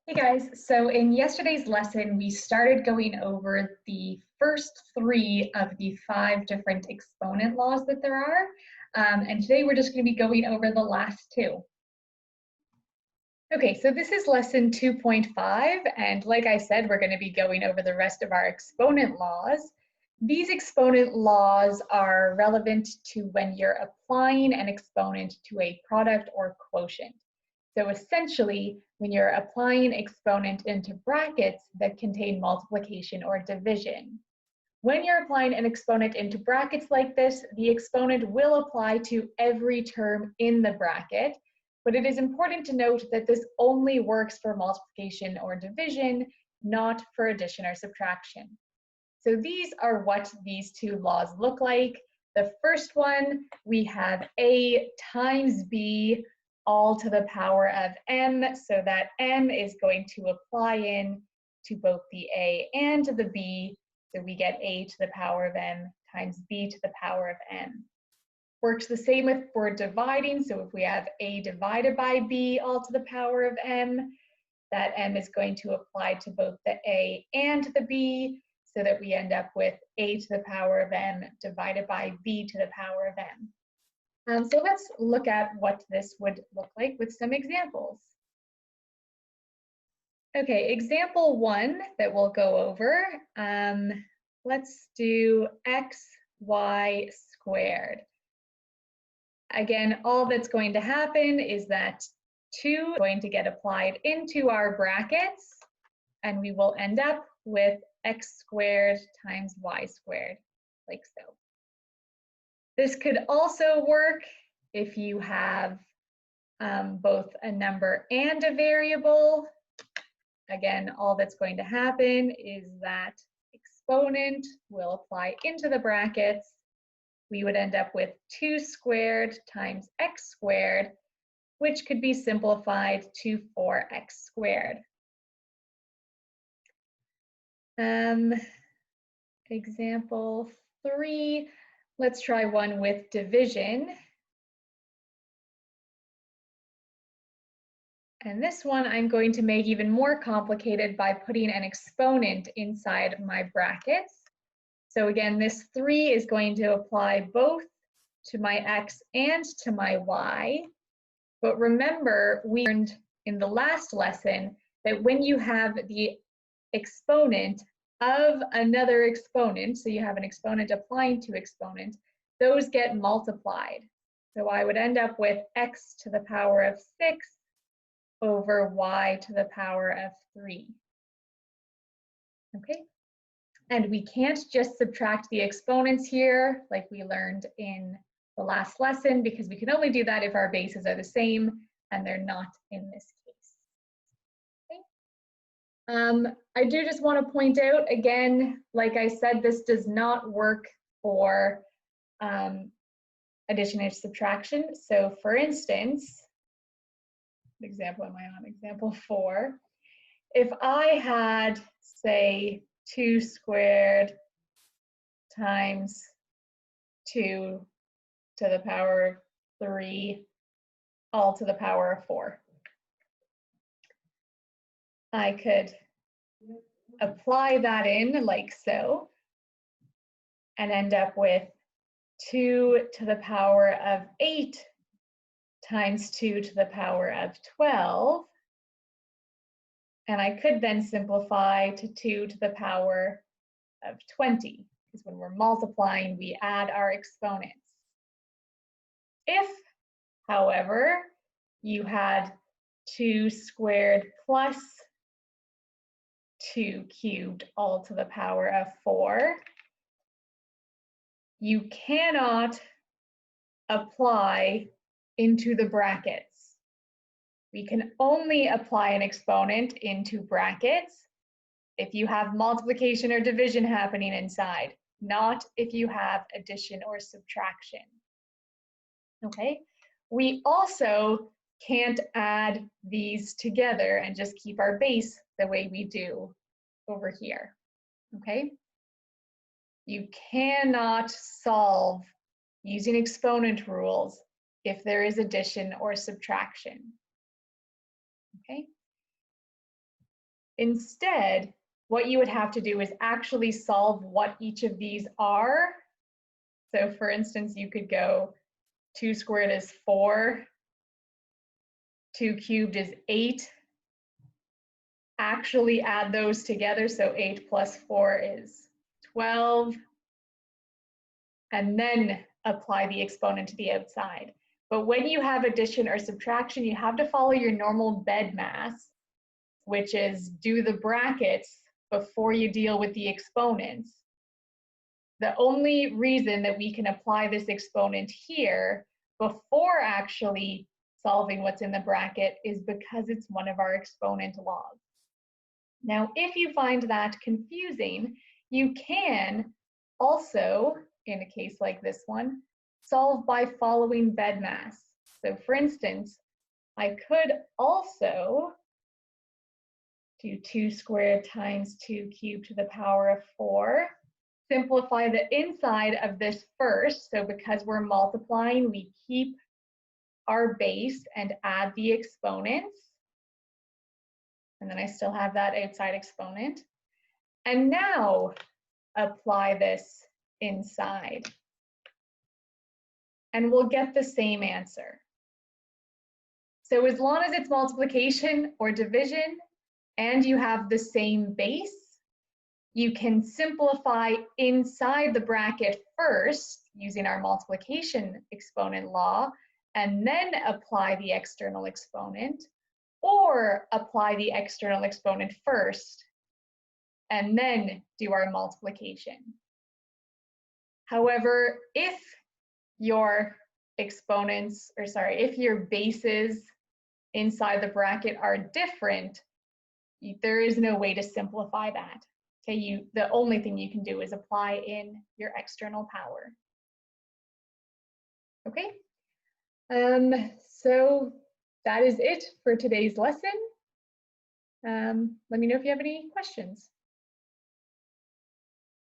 Hey guys, so in yesterday's lesson, we started going over the first three of the 5 different exponent laws that there are. And today we're just going to be going over the last 2. Okay, so this is lesson 2.5, and like I said, we're going to be going over the rest of our exponent laws. These exponent laws are relevant to when you're applying an exponent to a product or quotient. So essentially, when you're applying exponent into brackets that contain multiplication or division. When you're applying an exponent into brackets like this, the exponent will apply to every term in the bracket, but it is important to note that this only works for multiplication or division, not for addition or subtraction. So these are what these 2 laws look like. The first one, we have A times B all to the power of m, so that m is going to apply in to both the a and the b, so we get a to the power of m times b to the power of m. Works the same if we're dividing, so if we have a divided by b all to the power of m, that m is going to apply to both the a and the b, so that we end up with a to the power of m divided by b to the power of m. So let's look at what this would look like with some examples. Okay, example 1 that we'll go over. Let's do xy squared. Again, all that's going to happen is that 2 is going to get applied into our brackets, and we will end up with x squared times y squared, like so. This could also work if you have both a number and a variable. Again, all that's going to happen is that exponent will apply into the brackets. We would end up with 2 squared times x squared, which could be simplified to 4x squared. Example 3. Let's try one with division. And this one I'm going to make even more complicated by putting an exponent inside my brackets. So again, this 3 is going to apply both to my x and to my y. But remember, we learned in the last lesson that when you have the exponent of another exponent, so you have an exponent applying to exponent, those get multiplied. So I would end up with x to the power of 6 over y to the power of 3. Okay, and we can't just subtract the exponents here like we learned in the last lesson, because we can only do that if our bases are the same, and they're not in this case. I do just want to point out again, like I said, this does not work for addition and subtraction. So for instance, what example am I on? Example 4. If I had, say, 2 squared times 2 to the power of 3 all to the power of 4. I could apply that in like so and end up with 2 to the power of 8 times 2 to the power of 12. And I could then simplify to 2 to the power of 20, because when we're multiplying, we add our exponents. If, however, you had 2 squared plus 2 cubed all to the power of 4, you cannot apply into the brackets. We can only apply an exponent into brackets if you have multiplication or division happening inside, not if you have addition or subtraction. Okay, we also can't add these together and just keep our base the way we do over here. Okay, you cannot solve using exponent rules if there is addition or subtraction. Okay, Instead, what you would have to do is actually solve what each of these are. So for instance, you could go 2 squared is 4, 2 cubed is 8. Actually add those together, so 8 plus 4 is 12. And then apply the exponent to the outside. But when you have addition or subtraction, you have to follow your normal BEDMAS, which is do the brackets before you deal with the exponents. The only reason that we can apply this exponent here before actually solving what's in the bracket is because it's one of our exponent laws. Now, if you find that confusing, you can also, in a case like this one, solve by following BEDMAS. So for instance, I could also do 2 squared times 2 cubed to the power of 4. Simplify the inside of this first. So because we're multiplying, we keep our base and add the exponents. And then I still have that outside exponent. And now apply this inside. And we'll get the same answer. So as long as it's multiplication or division and you have the same base, you can simplify inside the bracket first using our multiplication exponent law and then apply the external exponent, or apply the external exponent first and then do our multiplication. However, if your exponents, or sorry, if your bases inside the bracket are different, there is no way to simplify that. Okay, the only thing you can do is apply in your external power. Okay, so that is it for today's lesson. Let me know if you have any questions.